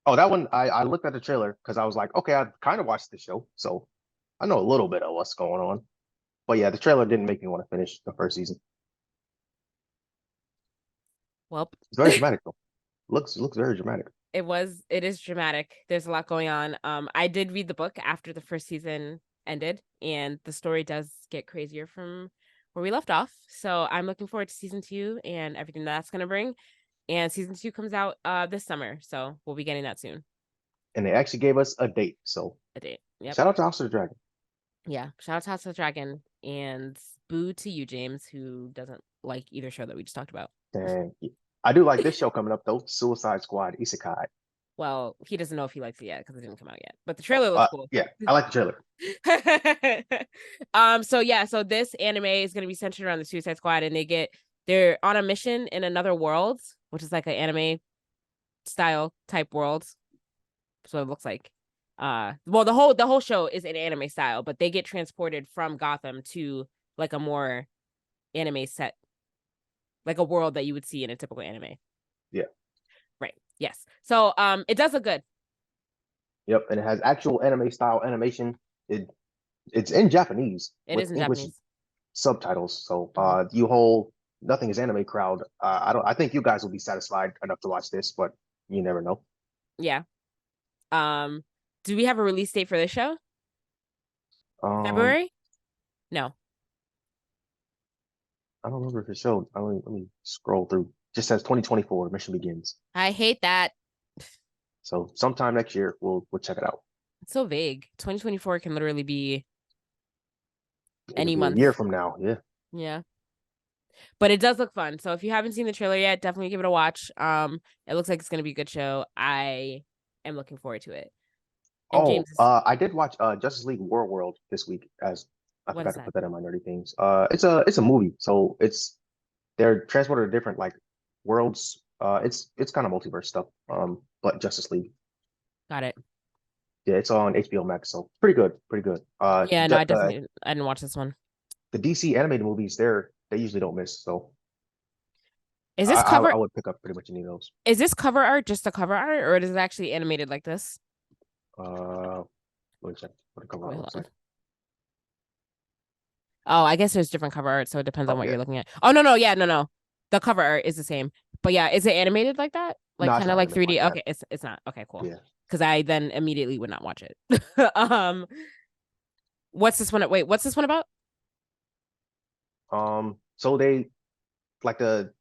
Oh, that one, I looked at the trailer because I was like, okay, I kind of watched the show, so I know a little bit of what's going on. But yeah, the trailer didn't make me want to finish the first season. Well, It's very dramatic though. Looks very dramatic. it is dramatic. There's a lot going on. I did read the book after the first season ended, and the story does get crazier from where we left off. So I'm looking forward to season 2 and everything that's gonna bring. And season 2 comes out this summer, so we'll be getting that soon. And they actually gave us a date. So A date. Yep. shout out to House of the Dragon. Yeah. Shout out to House of the Dragon and boo to you, James, who doesn't like either show that we just talked about. And I do like this show coming up though, Suicide Squad ISEKAI. Well, he doesn't know if he likes it yet because it didn't come out yet. But the trailer looks cool. Yeah, I like the So trailer. so this anime is gonna be centered around the Suicide Squad, and they're on a mission in another world, which is like an anime style type world. So it looks like. Well, the whole show is in anime style, but they get transported from Gotham to like a more anime set, like a world that you would see in a typical anime. Yeah. Right. Yes. So it does look good. Yep, and it has actual anime style animation. It's in Japanese. It with is in English Japanese. subtitles. So you whole nothing is anime crowd. I think you guys will be satisfied enough to watch this, but you never know. Yeah. Do we have a release date for this show? February? No. I don't remember if it showed. Let me scroll through. Just says 2024. Mission begins. I hate that. So sometime next year we'll check it out. It's so vague. 2024 can literally be any It'll be month. a year from now. Yeah. Yeah. But it does look fun. So if you haven't seen the trailer yet, definitely give it a watch. It looks like it's gonna be a good show. I am looking forward to it. And Oh, James is, I did watch Justice League World this week as I what forgot is to that? put that in my nerdy things. It's a movie, so they're transported to different like worlds. It's kind of multiverse stuff. But Justice League. Got it. Yeah, it's on HBO Max, so pretty good, pretty good. Yeah, no, I didn't watch this one. The DC animated movies, they usually don't miss, so Is this cover I would pick up pretty much any of those. is this cover art just a cover art, or is it actually animated like this? Uh, what is that? What the cover Wait, art hold looks on. like? Oh, I guess there's different cover art, so it depends on Oh what yeah, you're looking at. Oh no, no, yeah, no. The cover art is the same. But yeah, is it animated like that? Like no, it's kind of not like animated like 3D? that. Okay, it's not. Okay, cool. Yeah. Because I then immediately would not watch it. What's this one? Wait, what's this one about? So they like the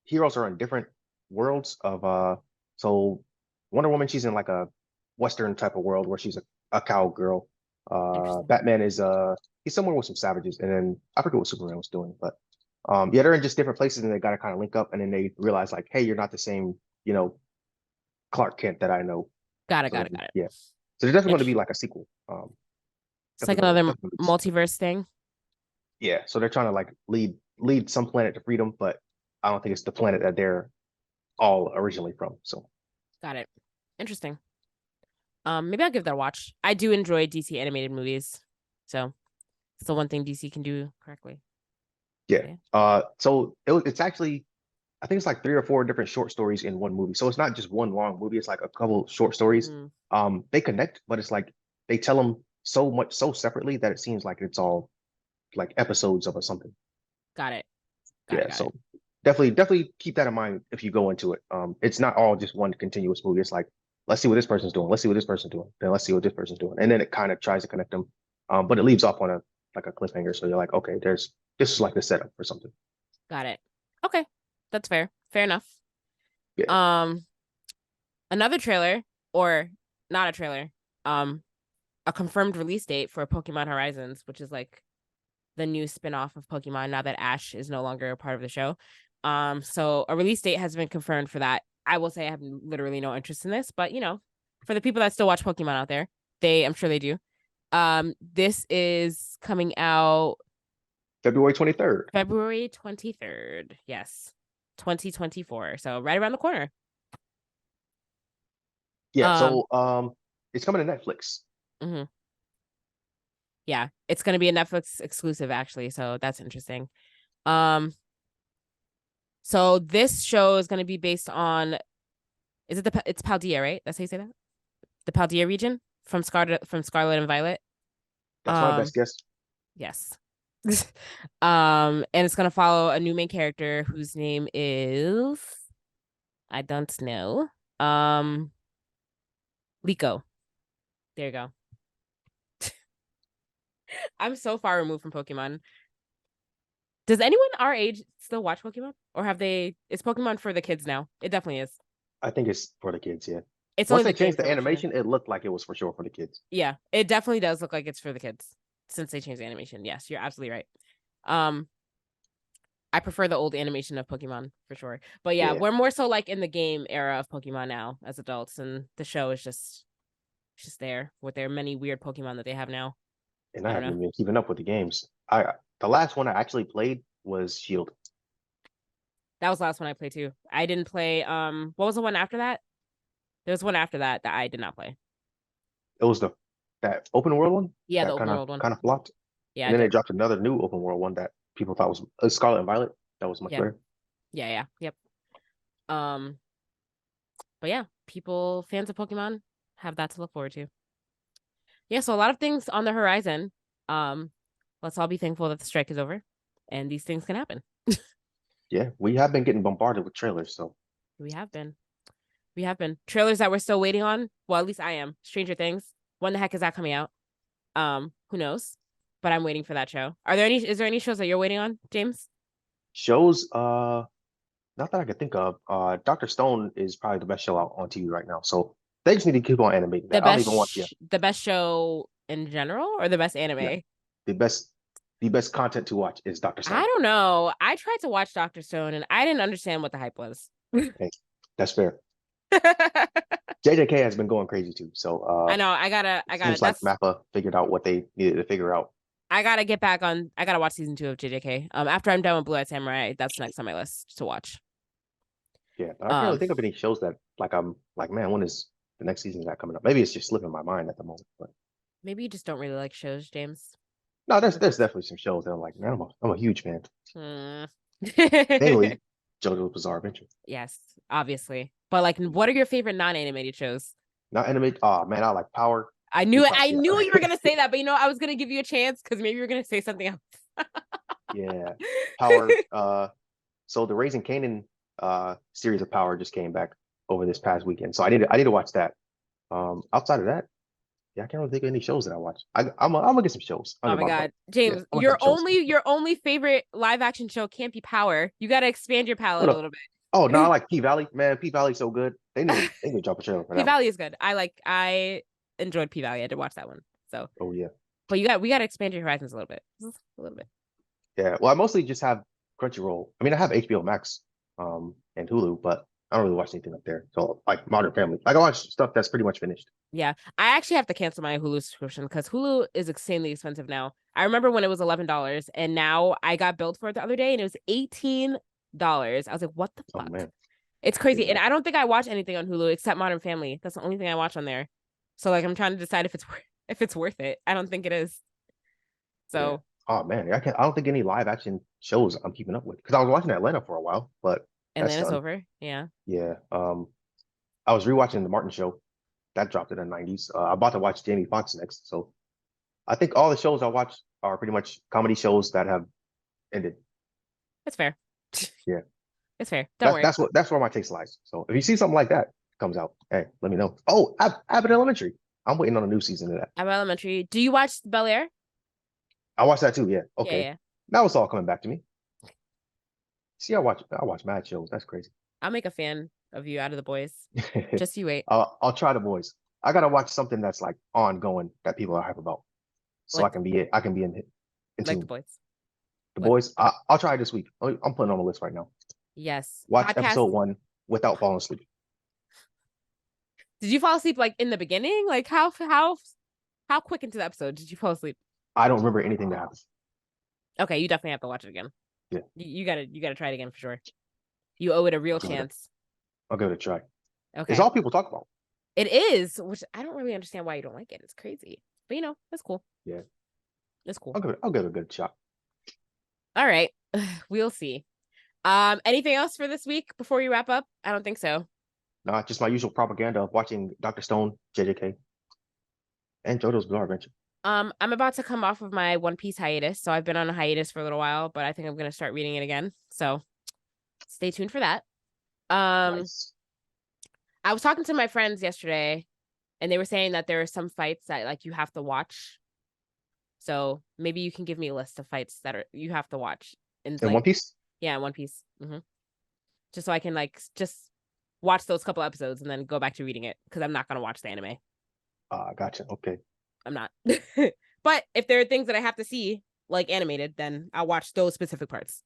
heroes are in different worlds of so Wonder Woman, she's in like a Western type of world where she's a cowgirl. Interesting. Batman is he's somewhere with some savages, and then I forget what Superman was doing, but yeah, they're in just different places and they gotta kind of link up and then they realize like, hey, you're not the same, you know, Clark Kent that I know. Got it, So got it, then got it. yeah. So there's definitely gonna be Interesting. like a sequel. It's like another Definitely gonna be a sequel. multiverse thing. Yeah. So they're trying to like lead some planet to freedom, but I don't think it's the planet that they're all originally from. So Got it. Interesting. Maybe I'll give that a watch. I do enjoy DC animated movies, so it's the one thing DC can do correctly. yeah. So, yeah. So it's actually I think it's like three or four different short stories in one movie. So it's not just one long movie. It's like a couple short stories. Mm, They connect, but it's like they tell them so separately that it seems like it's all like episodes of or something. got it. Got it. Yeah. Got it. So definitely keep that in mind if you go into it. It's not all just one continuous movie. It's like let's see what this person's doing. Let's see what this person's doing. Then let's see what this person's doing, and then it kind of tries to connect them. But it leaves off on a like a cliffhanger. So you're like, okay, this is like the setup for something. Got it. Okay, that's fair. Fair enough. Yeah. Um, another trailer, or not a trailer, a confirmed release date for Pokemon Horizons, which is like the new spin-off of Pokemon now that Ash is no longer a part of the show. So a release date has been confirmed for that. I will say I have literally no interest in this, but you know, for the people that still watch Pokemon out there, I'm sure they do. This is coming out February 23rd. February 23rd. Yes. 2024. So right around the corner. Yeah. Um, So it's coming to Netflix. mhm. Yeah, it's going to be a Netflix exclusive actually, so that's interesting. Um, so this show is going to be based on, is it it's Paldea, right? That's how you say that? The Paldea region from Scarlet and Violet. That's my best guess. Yes. And it's going to follow a new main character whose name is, I don't know. Liko. There you go. I'm so far removed from Pokemon. Does anyone our age still watch Pokemon? Or have they, it's Pokemon for the kids now? It definitely is. I think it's for the kids. Yeah. It's Once only they the changed games the I'm not sure. animation, it looked like it was for sure for the kids. Yeah, it definitely does look like it's for the kids since they changed the animation. Yes, you're absolutely right. I prefer the old animation of Pokemon for sure. But yeah, Yeah. we're more so like in the game era of Pokemon now as adults, and the show is just there with their many weird Pokemon that they have now. And I I don't haven't know. been keeping up with the games. The last one I actually played was Shield. That was the last one I played too. I didn't play what was the one after that? There was one after that that I did not play. It was that open world one Yeah, the that open world one. kind of flopped. Yeah, And I then they did. dropped another new open world one that people thought was Scarlet and Violet. That was much Yeah. better. Yeah, yep. But yeah, fans of Pokemon have that to look forward to. Yeah, so a lot of things on the horizon. Let's all be thankful that the strike is over and these things can happen. Yeah, we have been getting bombarded with trailers, so We have been. Trailers that we're still waiting on. Well, at least I am. Stranger Things. When the heck is that coming out? Who knows? But I'm waiting for that show. Is there any shows that you're waiting on, James? shows not that I could think of. Dr. Stone is probably the best show out on TV right now. So they just need to keep on animating that. I don't even want The best show in general or the best anime? yeah. The best content to watch is Dr. Stone. I don't know. I tried to watch Dr. Stone and I didn't understand what the hype was. Hey, that's fair. JJK has been going crazy too. So I know. I gotta. seems like Mappa figured out what they needed to figure out. I gotta get back on. I gotta watch season 2 of JJK. After I'm done with Blue Eyed Samurai, that's next on my list to watch. Yeah, but I can't really think of any shows that like I'm like, man, when is the next season that coming up? Maybe it's just slipping my mind at the moment. But Maybe you just don't really like shows, James. no, there's definitely some shows that I'm like, man, I'm a huge fan. Hmm. Namely, JoJo's Bizarre Adventure. Yes, obviously. But like, what are your favorite non-animated shows? Not animated. Oh man, I like Power. I knew it. I Yeah. knew you were gonna say that, but I was gonna give you a chance because maybe you were gonna say something else. Yeah, Power. So the Raising Kanan series of Power just came back over this past weekend, so I need to watch that. Outside of that, yeah, I can't really think of any shows that I watch. I'm gonna get some shows. Oh my God, James, your only favorite live action show can't be Power. You got to expand your palette a little bit. Oh no, I like P Valley. Man, P Valley's so good. They need to drop a trailer for that. P Valley is good. I enjoyed P Valley. I did watch that one. So. Oh yeah. But we got to expand your horizons a little bit. Yeah. Well, I mostly just have Crunchyroll. I mean, I have HBO Max, and Hulu, but I don't really watch anything up there. So like Modern Family, like I watch stuff that's pretty much finished. Yeah, I actually have to cancel my Hulu subscription because Hulu is insanely expensive now. I remember when it was $11, and now I got billed for it the other day, and it was $18. I was like, what the fuck? Man. It's crazy. And I don't think I watch anything on Hulu except Modern Family. That's the only thing I watch on there. So like, I'm trying to decide if it's worth it. I don't think it is. So. Yeah. Oh man, I don't think any live action shows I'm keeping up with because I was watching Atlanta for a while, but Atlanta's over. Yeah. Yeah. I was rewatching The Martin Show. That dropped in the 90s. I'm about to watch Jamie Foxx next. So I think all the shows I watch are pretty much comedy shows that have ended. That's fair. Yeah. It's fair. Don't worry. That's where my taste lies. So if you see something like that comes out, hey, let me know. Oh, Abbott Elementary. I'm waiting on a new season of that. Abbott Elementary. Do you watch Bel Air? I watched that too. Yeah. Okay. Yeah. Now it's all coming back to me. See, I watch mad shows. That's crazy. I'll make a fan of you out of The Boys. Just you wait. I'll try The Boys. I gotta watch something that's like ongoing that people are hype about, so I can be in like The Boys. The Boys. I'll try it this week. I'm putting it on the list right now. Yes. Watch episode 1 without falling asleep. Did you fall asleep like in the beginning? Like how quick into the episode did you fall asleep? I don't remember anything that happened. Okay, you definitely have to watch it again. Yeah. You gotta try it again for sure. You owe it a real chance. I'll give it a try. Okay. It's all people talk about. It is, which I don't really understand why you don't like it. It's crazy. But it's cool. Yeah. It's cool. I'll give it a good shot. All right. We'll see. Anything else for this week before you wrap up? I don't think so. No, just my usual propaganda of watching Dr. Stone, JJK, and JoJo's Bizarre Adventure. I'm about to come off of my One Piece hiatus, so I've been on a hiatus for a little while, but I think I'm gonna start reading it again. So stay tuned for that. Nice. I was talking to my friends yesterday, and they were saying that there are some fights that like you have to watch. So maybe you can give me a list of fights that you have to watch in One Piece. Yeah, One Piece. Mm-hmm. Just so I can just watch those couple episodes and then go back to reading it because I'm not gonna watch the anime. Gotcha. Okay. I'm not. But if there are things that I have to see, like animated, then I'll watch those specific parts.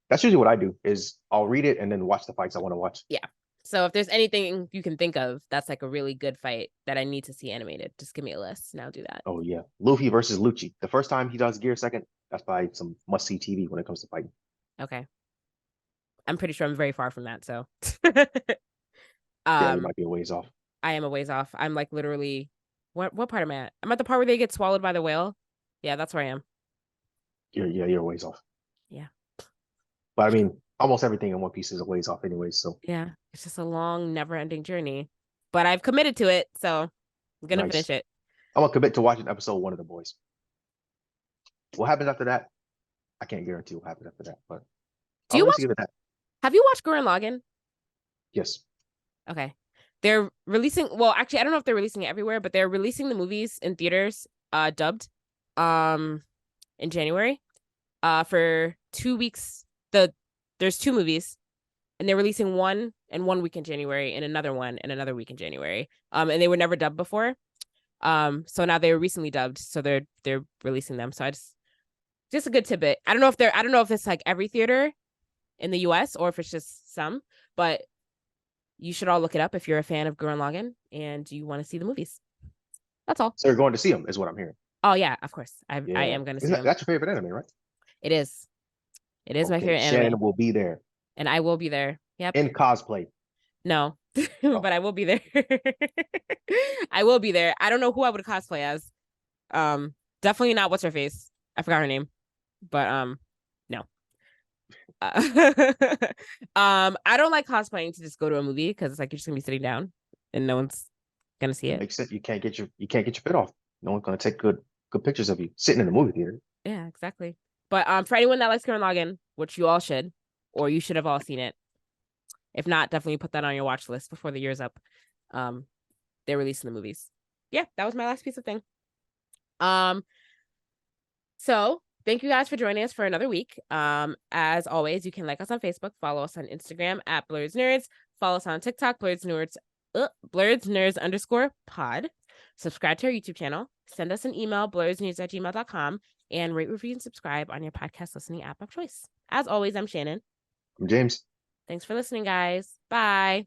That's usually what I do is I'll read it and then watch the fights I want to watch. Yeah. So if there's anything you can think of that's like a really good fight that I need to see animated, just give me a list and I'll do that. Oh yeah. Luffy versus Lucci. The first time he does Gear Second, that's probably some must-see TV when it comes to fighting. Okay. I'm pretty sure I'm very far from that, so yeah, you might be a ways off. I am a ways off. I'm like literally what part am I at? I'm at the part where they get swallowed by the whale. Yeah, that's where I am. You're a ways off. Yeah. But I mean, almost everything in One Piece is a ways off anyways, so yeah, it's just a long, never-ending journey. But I've committed to it, so I'm gonna finish it. I'm gonna commit to watching episode 1 of The Boys. What happens after that? I can't guarantee what happens after that, but do you watch? Have you watched Gurren Lagann? Yes. Okay. They're releasing. Well, actually, I don't know if they're releasing it everywhere, but they're releasing the movies in theaters, dubbed, in January, for 2 weeks. There's 2 movies, and they're releasing one in 1 week in January, and another one in another week in January. And they were never dubbed before. So now they were recently dubbed, so they're releasing them. So I just a good tidbit. I don't know if it's like every theater in the US or if it's just some, but you should all look it up if you're a fan of Gurren Lagann and you want to see the movies. That's all. So you're going to see them, is what I'm hearing. Oh yeah, of course. I Yeah. am going to see Isn't them. that's your favorite anime, right? It is. It is my Okay, favorite Shannon anime, will be there and I will be there. Yep. in cosplay. No, Oh. but I will be there. I will be there. I don't know who I would cosplay as. Definitely not what's her face. I forgot her name, but no. I don't like cosplaying to just go to a movie because it's like you're just gonna be sitting down and no one's gonna see it. Makes sense. You can't get your fit off. No one's gonna take good pictures of you sitting in the movie theater. Yeah, exactly. But for anyone that likes Gurren Lagann, which you all should, or you should have all seen it. If not, definitely put that on your watch list before the year's up. They're releasing the movies. Yeah, that was my last piece of thing. So thank you guys for joining us for another week. As always, you can like us on Facebook, follow us on Instagram at Blerdsnerds, follow us on TikTok, Blerdsnerds _pod. Subscribe to our YouTube channel, send us an email, blerdsnerds@gmail.com, and rate, review, and subscribe on your podcast listening app of choice. As always, I'm Shannon. I'm James. Thanks for listening, guys. Bye.